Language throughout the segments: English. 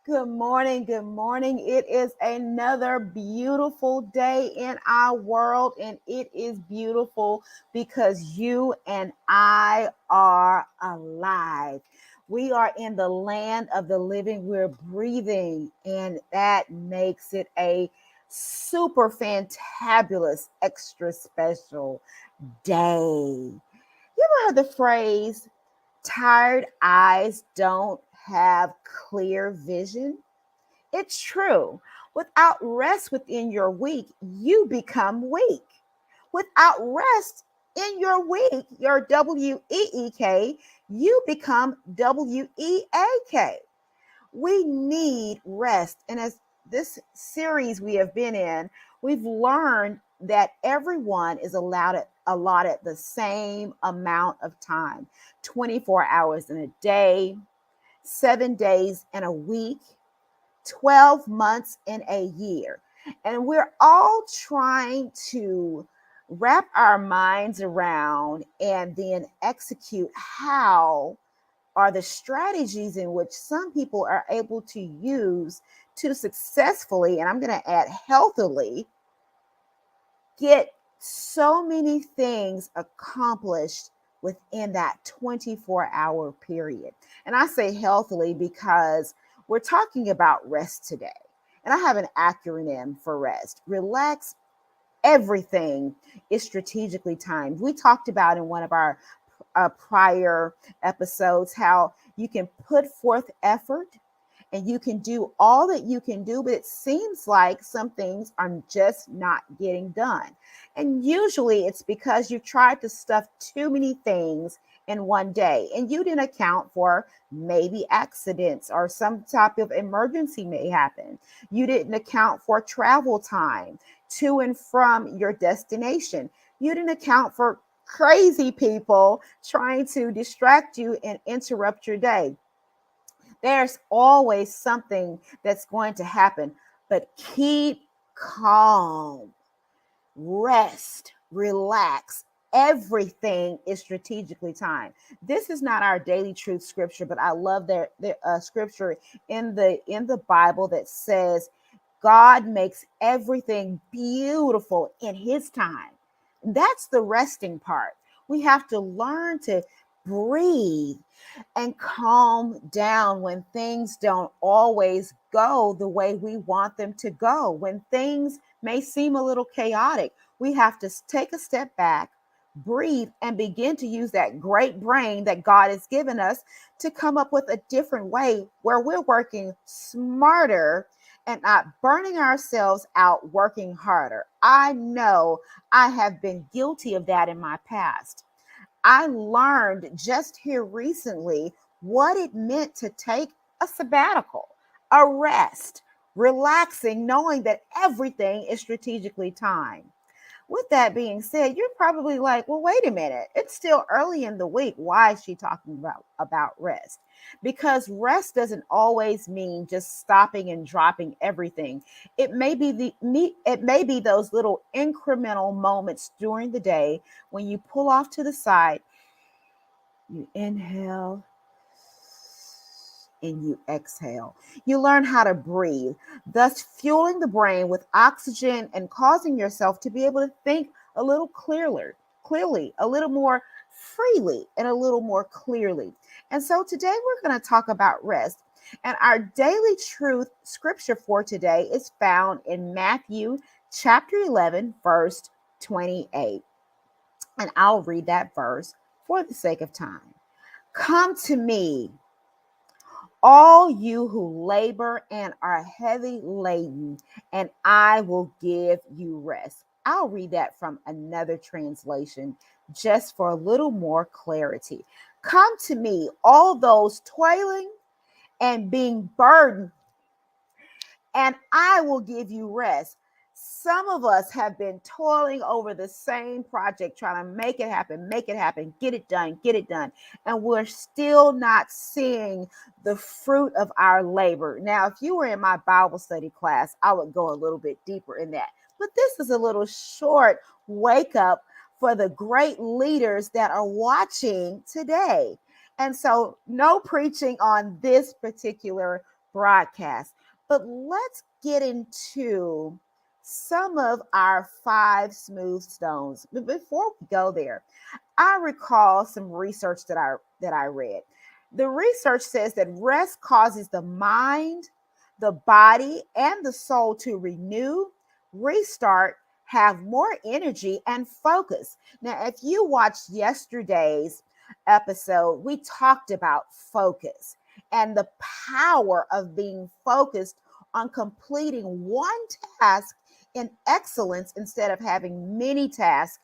Good morning. Good morning. It is another beautiful day in our world, and it is beautiful because you and I are alive. We are in the land of the living. We're breathing, and that makes it a super fantabulous, extra special day. You ever heard the phrase, tired eyes don't have clear vision? It's true. Without rest within your week, you become weak. Without rest in your week, your WEEK, you become WEAK. We need rest. And as this series we have been in, we've learned that everyone is allotted the same amount of time, 24 hours in a day, 7 days in a week, 12 months in a year. And we're all trying to wrap our minds around and then execute how are the strategies in which some people are able to use to successfully, and I'm going to add healthily, get so many things accomplished within that 24-hour period. And I say healthily because we're talking about rest today. And I have an acronym for rest. Relax. Everything is strategically timed. We talked about in one of our prior episodes how you can put forth effort and you can do all that you can do, but it seems like some things are just not getting done. And usually it's because you tried to stuff too many things in one day and you didn't account for maybe accidents or some type of emergency may happen. You didn't account for travel time to and from your destination. You didn't account for crazy people trying to distract you and interrupt your day. There's always something that's going to happen, but keep calm, rest, relax. Everything is strategically timed. This is not our daily truth scripture, but I love the scripture in the Bible that says God makes everything beautiful in His time. That's the resting part. We have to learn to breathe and calm down when things don't always go the way we want them to go. When things may seem a little chaotic, we have to take a step back, breathe, and begin to use that great brain that God has given us to come up with a different way where we're working smarter and not burning ourselves out working harder. I know I have been guilty of that in my past. I learned just here recently what it meant to take a sabbatical, a rest, relaxing, knowing that everything is strategically timed. With that being said, you're probably like, well, wait a minute. It's still early in the week. Why is she talking about rest? Because rest doesn't always mean just stopping and dropping everything. It may be those little incremental moments during the day when you pull off to the side, you inhale and you exhale. You learn how to breathe, thus fueling the brain with oxygen and causing yourself to be able to think a little clearly, a little more freely, and a little more clearly. And so today we're going to talk about rest. And our daily truth scripture for today is found in Matthew chapter 11, verse 28. And I'll read that verse for the sake of time. Come to me, all you who labor and are heavy laden, and I will give you rest. I'll read that from another translation just for a little more clarity. Come to me, all those toiling and being burdened, and I will give you rest. Some of us have been toiling over the same project, trying to make it happen, get it done, get it done. And we're still not seeing the fruit of our labor. Now, if you were in my Bible study class, I would go a little bit deeper in that. But this is a little short wake up for the great leaders that are watching today. And so, no preaching on this particular broadcast. But let's get into some of our 5 smooth stones. But before we go there, I recall some research that I read. The research says that rest causes the mind, the body, and the soul to renew, restart, have more energy and focus. Now, if you watched yesterday's episode, we talked about focus and the power of being focused on completing one task in excellence instead of having many tasks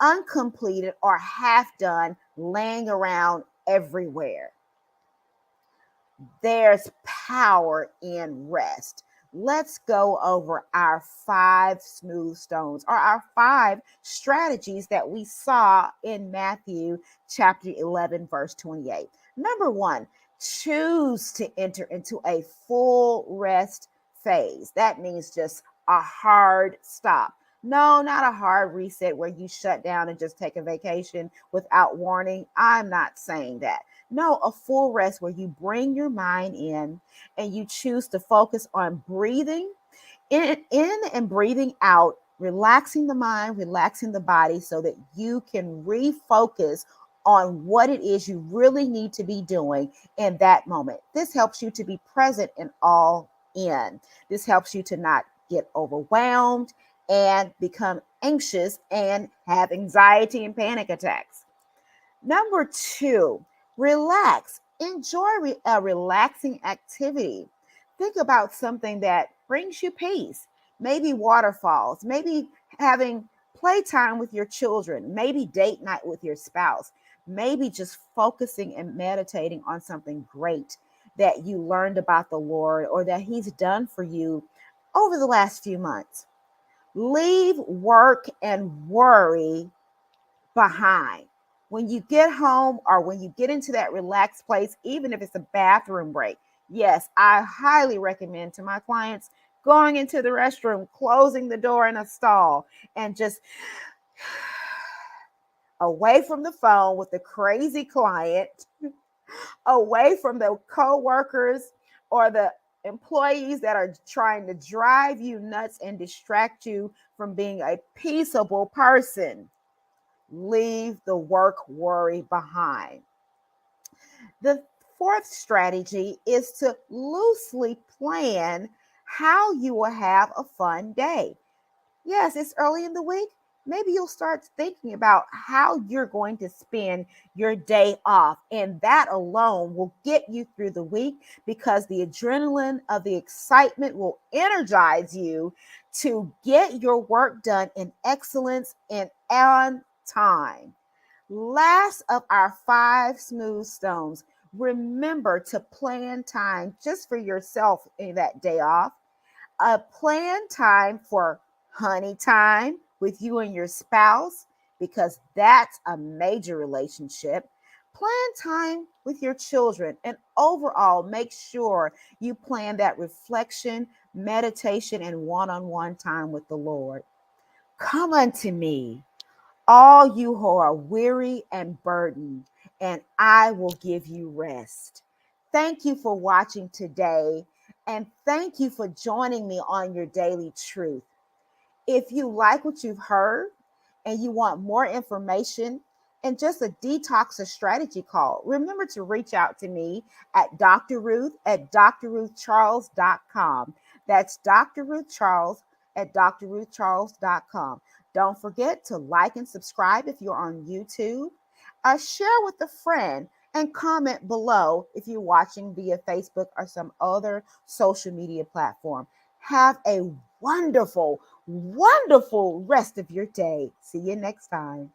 uncompleted or half done laying around everywhere. There's power in rest. Let's go over our 5 smooth stones or our 5 strategies that we saw in Matthew chapter 11, verse 28. Number 1, choose to enter into a full rest phase. That means just a hard stop. No, not a hard reset where you shut down and just take a vacation without warning. I'm not saying that. No, a full rest where you bring your mind in and you choose to focus on breathing in and breathing out, relaxing the mind, relaxing the body so that you can refocus on what it is you really need to be doing in that moment. This helps you to be present and all in. This helps you to not get overwhelmed and become anxious and have anxiety and panic attacks. Number 2, relax. Enjoy a relaxing activity. Think about something that brings you peace. Maybe waterfalls, maybe having playtime with your children, maybe date night with your spouse, maybe just focusing and meditating on something great that you learned about the Lord or that He's done for you over the last few months. Leave work and worry behind. When you get home or when you get into that relaxed place, even if it's a bathroom break, yes, I highly recommend to my clients going into the restroom, closing the door in a stall, and just away from the phone with the crazy client, away from the coworkers or the employees that are trying to drive you nuts and distract you from being a peaceable person. Leave the work worry behind. The fourth strategy is to loosely plan how you will have a fun day. Yes, it's early in the week. Maybe you'll start thinking about how you're going to spend your day off. And that alone will get you through the week because the adrenaline of the excitement will energize you to get your work done in excellence and on time. Last of our 5 smooth stones, remember to plan time just for yourself in that day off. A plan time for honey time with you and your spouse, because that's a major relationship. Plan time with your children, and overall, make sure you plan that reflection, meditation, and one on one time with the Lord. Come unto me, all you who are weary and burdened, and I will give you rest. Thank you for watching today, and thank you for joining me on your daily truth. If you like what you've heard and you want more information and just a detox or strategy call, remember to reach out to me at Dr. Ruth at drruthcharles.com. That's Dr. Ruth Charles at drruthcharles.com. Don't forget to like and subscribe if you're on YouTube. Share with a friend and comment below if you're watching via Facebook or some other social media platform. Have a wonderful, wonderful rest of your day. See you next time.